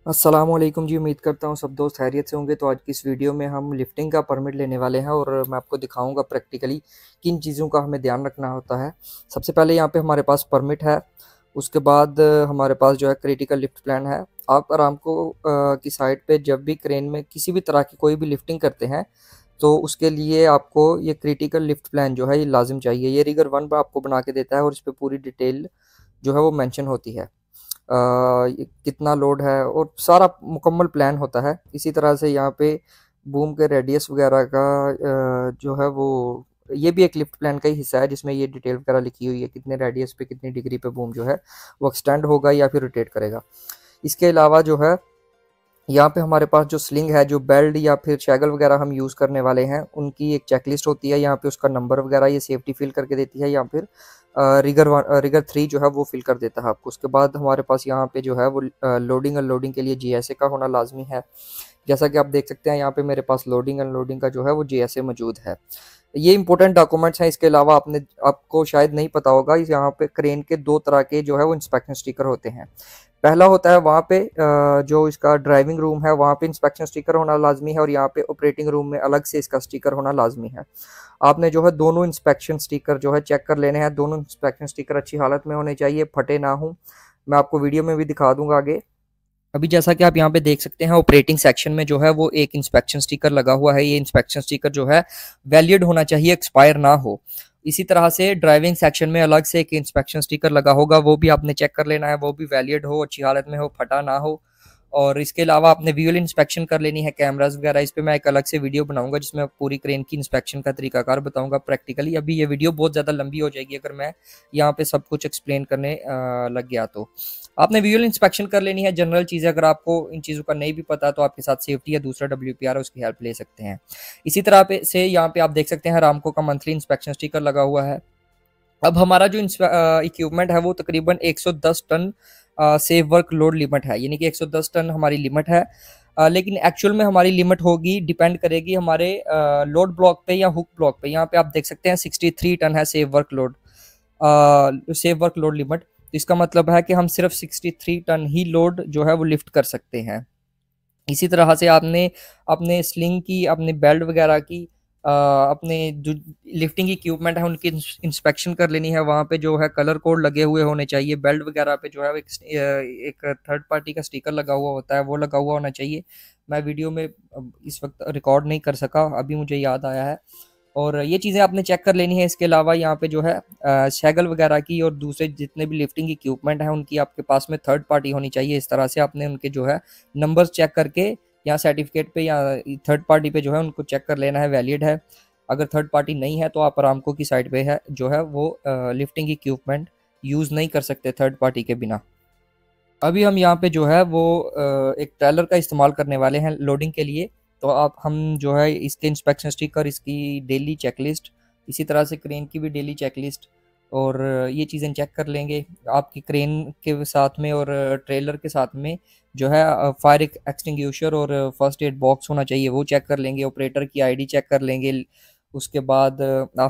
अस्सलाम वालेकुम जी। उम्मीद करता हूँ सब दोस्त खैरियत से होंगे। तो आज की इस वीडियो में हम लिफ्टिंग का परमिट लेने वाले हैं और मैं आपको दिखाऊंगा प्रैक्टिकली किन चीज़ों का हमें ध्यान रखना होता है। सबसे पहले यहाँ पे हमारे पास परमिट है। उसके बाद हमारे पास जो है क्रिटिकल लिफ्ट प्लान है। आप आरामको की साइट पे जब भी क्रेन में किसी भी तरह की कोई भी लिफ्टिंग करते हैं तो उसके लिए आपको ये क्रिटिकल लिफ्ट प्लान जो है ये लाजिम चाहिए। ये रिगर वन पर आपको बना के देता है और इस पर पूरी डिटेल जो है वो मेंशन होती है। कितना लोड है और सारा मुकम्मल प्लान होता है। इसी तरह से यहाँ पे बूम के रेडियस वगैरह का जो है वो ये भी एक लिफ्ट प्लान का ही हिस्सा है, जिसमें ये डिटेल वगैरह लिखी हुई है कितने रेडियस पे कितनी डिग्री पे बूम जो है वो एक्सटेंड होगा या फिर रोटेट करेगा। इसके अलावा जो है यहाँ पे हमारे पास जो स्लिंग है, जो बेल्ट या फिर शैगल वगैरह हम यूज़ करने वाले हैं, उनकी एक चेकलिस्ट होती है। यहाँ पे उसका नंबर वगैरह ये सेफ्टी फिल करके देती है या फिर रिगर 3 जो है वो फिल कर देता है आपको। उसके बाद हमारे पास यहाँ पे जो है वो लोडिंग अनलोडिंग के लिए जीएसए का होना लाजमी है। जैसा कि आप देख सकते हैं यहाँ पे मेरे पास लोडिंग अनलोडिंग का जो है वो जीएसए मौजूद है। ये इंपॉर्टेंट डॉक्यूमेंट्स हैं। इसके अलावा आपको शायद नहीं पता होगा, यहाँ पे क्रेन के दो तरह के जो है वो इंस्पेक्शन स्टिकर होते हैं। पहला होता है वहाँ पे जो इसका ड्राइविंग रूम है वहाँ पे इंस्पेक्शन स्टिकर होना लाजमी है और यहाँ पे ऑपरेटिंग रूम में अलग से इसका स्टिकर होना लाजमी है। आपने जो है दोनों इंस्पेक्शन स्टिकर जो है चेक कर लेने हैं। दोनों इंस्पेक्शन स्टिकर अच्छी हालत में होने चाहिए, फटे ना हो। मैं आपको वीडियो में भी दिखा दूंगा आगे। अभी जैसा कि आप यहाँ पे देख सकते हैं ऑपरेटिंग सेक्शन में जो है वो एक इंस्पेक्शन स्टिकर लगा हुआ है। ये इंस्पेक्शन स्टिकर जो है वैलिड होना चाहिए, एक्सपायर ना हो। इसी तरह से ड्राइविंग सेक्शन में अलग से एक इंस्पेक्शन स्टिकर लगा होगा, वो भी आपने चेक कर लेना है, वो भी वैलिड हो, अच्छी हालत में हो, फटा ना हो। और इसके अलावा आपने विजुअल इंस्पेक्शन कर लेनी है, कैमरास वगैरह। इस पे मैं एक अलग से वीडियो बनाऊंगा जिसमें पूरी क्रेन की इंस्पेक्शन का तरीकाकार बताऊंगा प्रैक्टिकली। अभी ये वीडियो बहुत ज़्यादा लंबी हो जाएगी अगर मैं यहाँ पे सब कुछ एक्सप्लेन करने लग गया तो। आपने विजुअल इंस्पेक्शन कर लेनी है, जनरल चीज़ें। अगर आपको इन चीज़ों का नहीं भी पता तो आपके साथ सेफ्टी या दूसरा WPR है उसकी हेल्प ले सकते हैं। इसी तरह पे से यहाँ पे आप देख सकते हैं रामको का मंथली इंस्पेक्शन स्टिकर लगा हुआ है। अब हमारा जो इक्विपमेंट है वो तकरीबन 110 ton safe work load limit है, यानी कि 110 टन हमारी लिमिट है। लेकिन एक्चुअल में हमारी लिमिट होगी, डिपेंड करेगी हमारे लोड ब्लॉक पे या हुक ब्लॉक पे। यहाँ पे आप देख सकते हैं 63 टन है सेफ वर्क लोड लिमिट। तो इसका मतलब है कि हम सिर्फ 63 टन ही लोड जो है वो लिफ्ट कर सकते हैं। इसी तरह से आपने अपने स्लिंग की, अपने बेल्ट वगैरह की, अपने जो लिफ्टिंग इक्विपमेंट है उनकी इंस्पेक्शन कर लेनी है। वहाँ पे जो है कलर कोड लगे हुए होने चाहिए। बेल्ट वगैरह पे जो है एक थर्ड पार्टी का स्टिकर लगा हुआ होता है, वो लगा हुआ होना चाहिए। मैं वीडियो में इस वक्त रिकॉर्ड नहीं कर सका, अभी मुझे याद आया है। और ये चीज़ें आपने चेक कर लेनी है। इसके अलावा यहाँ पे जो है शैगल वगैरह की और दूसरे जितने भी लिफ्टिंग इक्विपमेंट हैं उनकी आपके पास में थर्ड पार्टी होनी चाहिए। इस तरह से आपने उनके जो है नंबर्स चेक करके या सर्टिफिकेट पे या थर्ड पार्टी पे जो है उनको चेक कर लेना है, वैलिड है। अगर थर्ड पार्टी नहीं है तो आप आरामको की साइड पे है जो है वो लिफ्टिंग इक्विपमेंट यूज़ नहीं कर सकते थर्ड पार्टी के बिना। अभी हम यहाँ पे जो है वो एक ट्रेलर का इस्तेमाल करने वाले हैं लोडिंग के लिए। तो आप हम जो है इसके इंस्पेक्शन स्टिकर, इसकी डेली चेकलिस्ट, इसी तरह से क्रेन की भी डेली चेकलिस्ट और ये चीज़ें चेक कर लेंगे। आपकी क्रेन के साथ में और ट्रेलर के साथ में जो है फायर एक्सटिंग्विशर और फर्स्ट एड बॉक्स होना चाहिए, वो चेक कर लेंगे। ऑपरेटर की आईडी चेक कर लेंगे। उसके बाद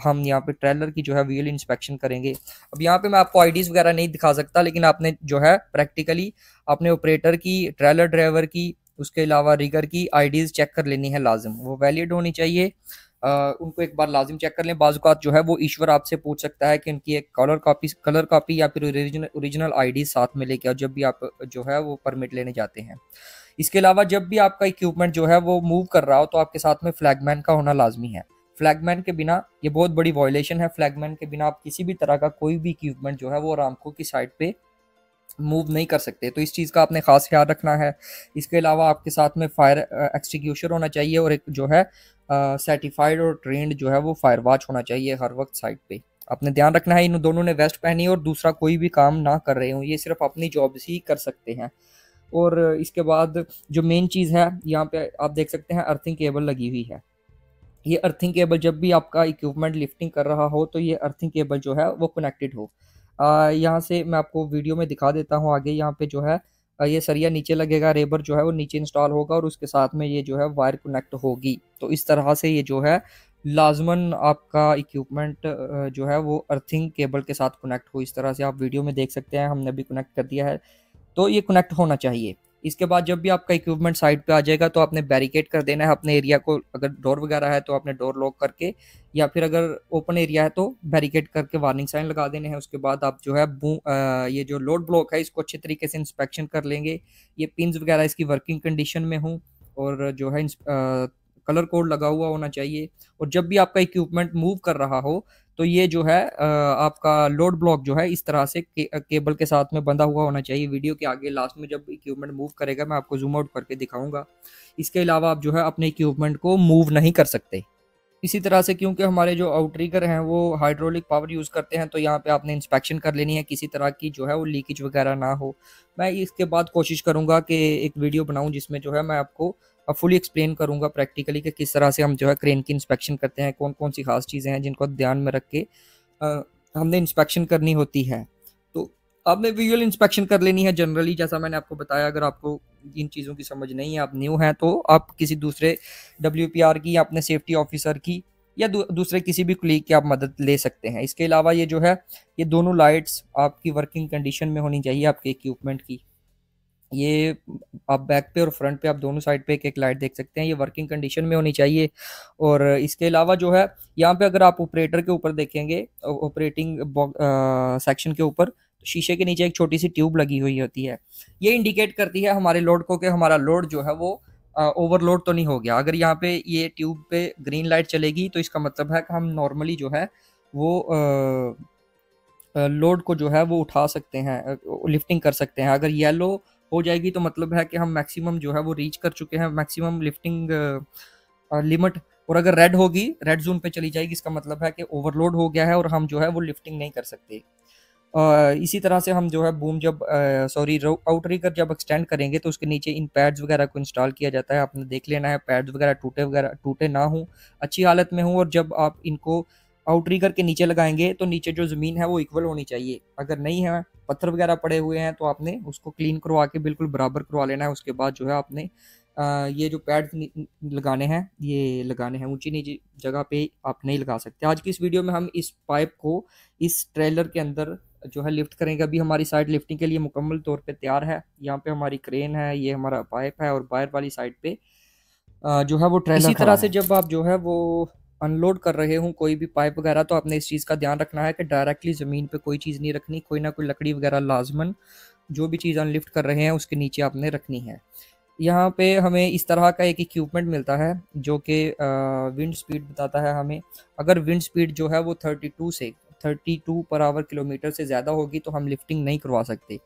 हम यहाँ पे ट्रेलर की जो है व्हील इंस्पेक्शन करेंगे। अब यहाँ पे मैं आपको आईडीज़ वगैरह नहीं दिखा सकता, लेकिन आपने जो है प्रैक्टिकली अपने ऑपरेटर की, ट्रेलर ड्राइवर की, उसके अलावा रिगर की आईडीज़ चेक कर लेनी है लाजिम, वो वैलिड होनी चाहिए। उनको एक बार लाजिम चेक कर लें। बाज़-औक़ात जो है वो ईश्वर आपसे पूछ सकता है कि उनकी एक कलर कॉपी या फिर ओरिजिनल आईडी साथ में लेके आओ जब भी आप जो है वो परमिट लेने जाते हैं। इसके अलावा जब भी आपका इक्विपमेंट जो है वो मूव कर रहा हो तो आपके साथ में फ्लैगमैन का होना लाजमी है। फ्लैगमैन के बिना, ये बहुत बड़ी वायलेशन है, फ्लैगमैन के बिना आप किसी भी तरह का कोई भी इक्विपमेंट जो है वो आरामको की साइड पे मूव नहीं कर सकते। तो इस चीज़ का आपने खास ख्याल रखना है। इसके अलावा आपके साथ में फायर एक्सटिंग्विशर होना चाहिए और एक जो है सर्टिफाइड और ट्रेंड जो है वो फायर वॉच होना चाहिए हर वक्त साइड पे। आपने ध्यान रखना है इन दोनों ने वेस्ट पहनी और दूसरा कोई भी काम ना कर रहे हो, ये सिर्फ अपनी जॉब ही कर सकते हैं। और इसके बाद जो मेन चीज़ है, यहाँ पे आप देख सकते हैं अर्थिंग केबल लगी हुई है। ये अर्थिंग केबल जब भी आपका इक्विपमेंट लिफ्टिंग कर रहा हो तो ये अर्थिंग केबल जो है वो कनेक्टेड हो। यहाँ से मैं आपको वीडियो में दिखा देता हूँ आगे। यहाँ पे जो है ये सरिया नीचे लगेगा, रेबर जो है वो नीचे इंस्टॉल होगा और उसके साथ में ये जो है वायर कनेक्ट होगी। तो इस तरह से ये जो है लाजमन आपका इक्विपमेंट जो है वो अर्थिंग केबल के साथ कनेक्ट हो। इस तरह से आप वीडियो में देख सकते हैं, हमने भी कनेक्ट कर दिया है। तो ये कनेक्ट होना चाहिए। इसके बाद जब भी आपका इक्विपमेंट साइड पे आ जाएगा तो आपने बैरिकेड कर देना है अपने एरिया को। अगर डोर वगैरह है तो आपने डोर लॉक करके, या फिर अगर ओपन एरिया है तो बैरिकेड करके वार्निंग साइन लगा देने हैं। उसके बाद आप जो है ये जो लोड ब्लॉक है इसको अच्छे तरीके से इंस्पेक्शन कर लेंगे। ये पिंस वगैरह इसकी वर्किंग कंडीशन में हो, और जो है कलर कोड लगा हुआ होना चाहिए। और जब भी आपका इक्विपमेंट मूव कर रहा हो तो ये जो है आपका लोड ब्लॉक जो है इस तरह से केबल के साथ में बंधा हुआ होना चाहिए। वीडियो के आगे लास्ट में जब इक्विपमेंट मूव करेगा मैं आपको जूम आउट करके दिखाऊंगा। इसके अलावा आप जो है अपने इक्विपमेंट को मूव नहीं कर सकते। इसी तरह से क्योंकि हमारे जो आउटरिगर हैं वो हाइड्रोलिक पावर यूज़ करते हैं, तो यहाँ पे आपने इंस्पेक्शन कर लेनी है किसी तरह की जो है वो लीकेज वगैरह ना हो। मैं इसके बाद कोशिश करूँगा कि एक वीडियो बनाऊँ जिसमें जो है मैं आपको फुली एक्सप्लेन करूँगा प्रैक्टिकली कि किस तरह से हम जो है क्रेन की इंस्पेक्शन करते हैं, कौन कौन सी खास चीज़ें हैं जिनको ध्यान में रख के हमने इंस्पेक्शन करनी होती है। तो आपने विजुअल इंस्पेक्शन कर लेनी है जनरली, जैसा मैंने आपको बताया। अगर आपको इन चीज़ों की समझ नहीं है, आप न्यू हैं, तो आप किसी दूसरे WPR की या अपने सेफ्टी ऑफिसर की या दूसरे किसी भी कुलीग की आप मदद ले सकते हैं। इसके अलावा ये जो है ये दोनों लाइट्स आपकी वर्किंग कंडीशन में होनी चाहिए आपके इक्विपमेंट की। ये आप बैक पे और फ्रंट पे आप दोनों साइड पे एक एक लाइट देख सकते हैं, ये वर्किंग कंडीशन में होनी चाहिए। और इसके अलावा जो है यहाँ पे अगर आप ऑपरेटर के ऊपर देखेंगे, ऑपरेटिंग सेक्शन के ऊपर, तो शीशे के नीचे एक छोटी सी ट्यूब लगी हुई होती है। ये इंडिकेट करती है हमारे लोड को कि हमारा लोड जो है वो ओवरलोड तो नहीं हो गया। अगर यहाँ पे ये ट्यूब पे ग्रीन लाइट चलेगी तो इसका मतलब है कि हम नॉर्मली जो है वो लोड को जो है वो उठा सकते हैं, लिफ्टिंग कर सकते हैं। अगर येलो हो जाएगी तो मतलब है कि हम मैक्सिमम जो है वो रीच कर चुके हैं, मैक्सिमम लिफ्टिंग लिमिट। और अगर रेड होगी, रेड जोन पे चली जाएगी, इसका मतलब है कि ओवरलोड हो गया है और हम जो है वो लिफ्टिंग नहीं कर सकते। इसी तरह से हम जो है बूम जब सॉरी आउटरिगर जब एक्सटेंड करेंगे तो उसके नीचे इन पैड्स वगैरह को इंस्टॉल किया जाता है। आपने देख लेना है पैड्स वगैरह टूटे ना हो, अच्छी हालत में हो। और जब आप इनको आउटरिगर के नीचे लगाएंगे तो नीचे जो ज़मीन है वो इक्वल होनी चाहिए। अगर नहीं है, पत्थर वगैरह पड़े हुए हैं, तो आपने उसको क्लीन करवा के बिल्कुल बराबर करवा लेना है। उसके बाद जो है आपने ये जो पैड लगाने हैं, ये लगाने हैं ऊंची नीची जगह पे आप नहीं लगा सकते। आज की इस वीडियो में हम इस पाइप को इस ट्रेलर के अंदर जो है लिफ्ट करेंगे। अभी हमारी साइड लिफ्टिंग के लिए मुकम्मल तौर पे तैयार है। यहाँ पे हमारी क्रेन है, ये हमारा पाइप है, और बाहर वाली साइड पे जो है वो ट्रेलर इसी तरह से जब आप जो है वो अनलोड कर रहे हो कोई भी पाइप वगैरह, तो आपने इस चीज़ का ध्यान रखना है कि डायरेक्टली ज़मीन पे कोई चीज़ नहीं रखनी। कोई ना कोई लकड़ी वगैरह लाजमन जो भी चीज़ अनलिफ्ट कर रहे हैं उसके नीचे आपने रखनी है। यहाँ पे हमें इस तरह का एक इक्विपमेंट मिलता है जो कि विंड स्पीड बताता है हमें। अगर विंड स्पीड जो है वो 32 पर आवर किलोमीटर से ज़्यादा होगी तो हम लिफ्टिंग नहीं करवा सकते।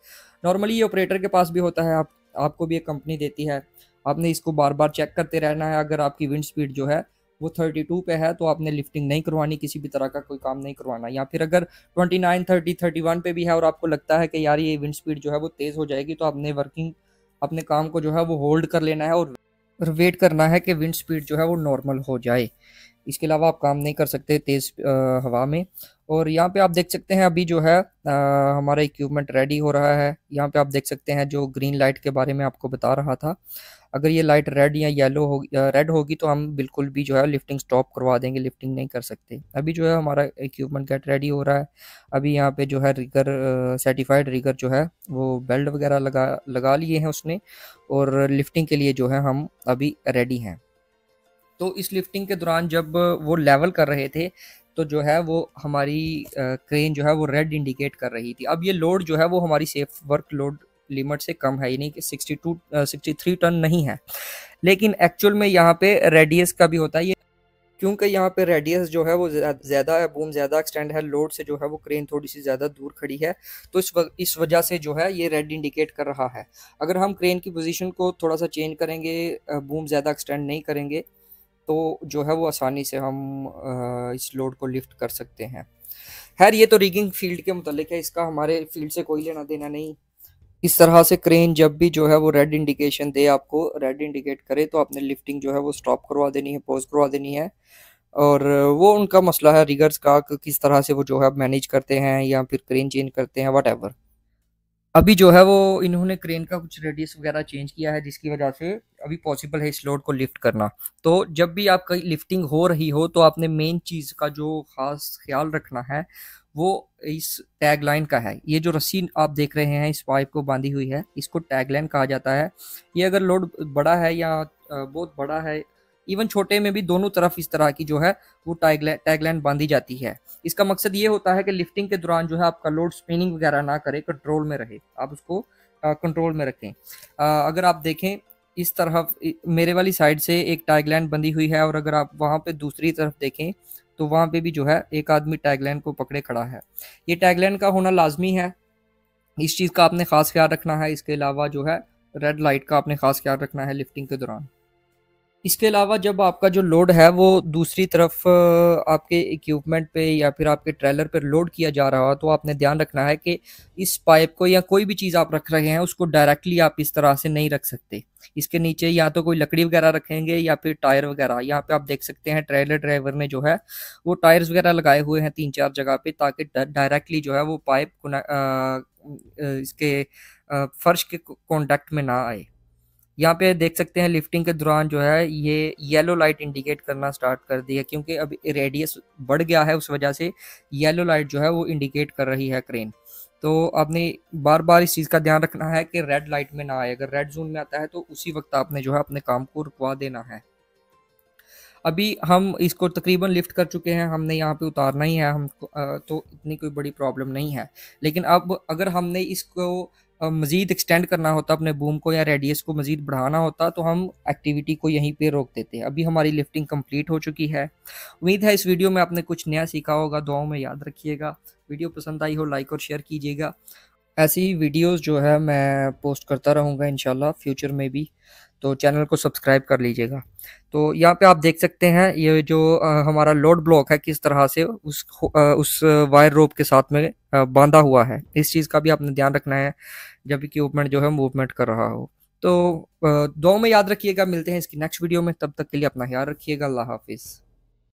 नॉर्मली ये ऑपरेटर के पास भी होता है, आपको भी एक कंपनी देती है। आपने इसको बार बार चेक करते रहना है। अगर आपकी विंड स्पीड जो है वो 32 पे है तो आपने लिफ्टिंग नहीं करवानी, किसी भी तरह का कोई काम नहीं करवाना। या फिर अगर 29, 30, 31 पे भी है और आपको लगता है कि यार ये विंड स्पीड जो है वो तेज़ हो जाएगी, तो आपने अपने काम को जो है वो होल्ड कर लेना है और वेट करना है कि विंड स्पीड जो है वो नॉर्मल हो जाए। इसके अलावा आप काम नहीं कर सकते तेज़ हवा में। और यहाँ पे आप देख सकते हैं अभी जो है हमारा इक्विपमेंट रेडी हो रहा है। यहाँ पे आप देख सकते हैं जो ग्रीन लाइट के बारे में आपको बता रहा था। अगर ये लाइट रेड या येलो हो रेड होगी तो हम बिल्कुल भी जो है लिफ्टिंग स्टॉप करवा देंगे, लिफ्टिंग नहीं कर सकते। अभी जो है हमारा इक्विपमेंट गेट रेडी हो रहा है। अभी यहाँ पे जो है रिगर सर्टिफाइड रिगर जो है वो बेल्ट वगैरह लगा लिए हैं उसने, और लिफ्टिंग के लिए जो है हम अभी रेडी हैं। तो इस लिफ्टिंग के दौरान जब वो लेवल कर रहे थे तो जो है वो हमारी क्रेन जो है वो रेड इंडिकेट कर रही थी। अब ये लोड जो है वो हमारी सेफ वर्क लोड लिमिट से कम है, यानी कि 63 टन नहीं है। लेकिन एक्चुअल में यहाँ पे रेडियस का भी होता है ये, क्योंकि यहाँ पे रेडियस जो है वो ज़्यादा है, बूम ज़्यादा एक्सटेंड है, लोड से जो है वो क्रेन थोड़ी सी ज़्यादा दूर खड़ी है। तो इस वजह से जो है ये रेड इंडिकेट कर रहा है। अगर हम क्रेन की पोजीशन को थोड़ा सा चेंज करेंगे, बूम ज़्यादा एक्सटेंड नहीं करेंगे, तो जो है वो आसानी से हम इस लोड को लिफ्ट कर सकते हैं। खैर ये तो रिगिंग फील्ड के मुतालिक है, इसका हमारे फील्ड से कोई लेना देना नहीं। इस तरह से क्रेन जब भी जो है वो रेड इंडिकेशन दे, आपको रेड इंडिकेट करे, तो आपने लिफ्टिंग जो है वो स्टॉप करवा देनी है, पॉज करवा देनी है। और वो उनका मसला है रिगर्स का कि किस तरह से वो जो है मैनेज करते हैं या फिर क्रेन चेंज करते हैं, वट। अभी जो है वो इन्होंने क्रेन का कुछ रेडियस वगैरह चेंज किया है जिसकी वजह से अभी पॉसिबल है इस लोड को लिफ्ट करना। तो जब भी आपका लिफ्टिंग हो रही हो तो आपने मेन चीज़ का जो खास ख्याल रखना है वो इस टैग लाइन का है। ये जो रस्सी आप देख रहे हैं इस पाइप को बांधी हुई है, इसको टैग लाइन कहा जाता है। ये अगर लोड बड़ा है या बहुत बड़ा है, इवन छोटे में भी, दोनों तरफ इस तरह की जो है वो टैग लाइन बांधी जाती है। इसका मकसद ये होता है कि लिफ्टिंग के दौरान जो है आपका लोड स्पिनिंग वगैरह ना करे, कंट्रोल में रहे, आप उसको कंट्रोल में रखें। अगर आप देखें इस तरफ मेरे वाली साइड से एक टैगलाइन बंधी हुई है, और अगर आप वहाँ पे दूसरी तरफ देखें तो वहाँ पे भी जो है एक आदमी टैगलाइन को पकड़े खड़ा है। ये टैगलाइन का होना लाजमी है, इस चीज़ का आपने खास ख्याल रखना है। इसके अलावा जो है रेड लाइट का आपने खास ख्याल रखना है लिफ्टिंग के दौरान। इसके अलावा जब आपका जो लोड है वो दूसरी तरफ आपके इक्विपमेंट पे या फिर आपके ट्रेलर पर लोड किया जा रहा हो, तो आपने ध्यान रखना है कि इस पाइप को या कोई भी चीज़ आप रख रहे हैं उसको डायरेक्टली आप इस तरह से नहीं रख सकते। इसके नीचे या तो कोई लकड़ी वगैरह रखेंगे या फिर टायर वगैरह। यहाँ पे आप देख सकते हैं ट्रेलर ड्राइवर ने जो है वो टायर्स वगैरह लगाए हुए हैं 3-4 जगह पे, ताकि डायरेक्टली जो है वो पाइप इसके फर्श के कॉन्टेक्ट में ना आए। यहाँ पे देख सकते हैं लिफ्टिंग के दौरान जो है ये येलो लाइट इंडिकेट करना स्टार्ट कर दी है, क्योंकि अब रेडियस बढ़ गया है, उस वजह से येलो लाइट जो है वो इंडिकेट कर रही है क्रेन। तो आपने बार बार इस चीज़ का ध्यान रखना है कि रेड लाइट में ना आए। अगर रेड जोन में आता है तो उसी वक्त आपने जो है अपने काम को रुकवा देना है। अभी हम इसको तकरीबन लिफ्ट कर चुके हैं, हमने यहाँ पे उतारना ही है, हम तो इतनी कोई बड़ी प्रॉब्लम नहीं है। लेकिन अब अगर हमने इसको मज़ीद एक्सटेंड करना होता, अपने बूम को या रेडियस को मज़ीद बढ़ाना होता, तो हम एक्टिविटी को यहीं पे रोक देते। अभी हमारी लिफ्टिंग कंप्लीट हो चुकी है। उम्मीद है इस वीडियो में आपने कुछ नया सीखा होगा। दुआओं में याद रखिएगा। वीडियो पसंद आई हो लाइक और शेयर कीजिएगा। ऐसी वीडियोस जो है मैं पोस्ट करता रहूँगा इंशाल्लाह फ्यूचर में भी, तो चैनल को सब्सक्राइब कर लीजिएगा। तो यहाँ पे आप देख सकते हैं ये जो हमारा लोड ब्लॉक है किस तरह से उस वायर रोप के साथ में बांधा हुआ है। इस चीज़ का भी आपने ध्यान रखना है जब इक्विपमेंट जो है मूवमेंट कर रहा हो। तो दुआ में याद रखिएगा। मिलते हैं इसकी नेक्स्ट वीडियो में, तब तक के लिए अपना ख्याल रखिएगा। अल्लाह हाफिज़।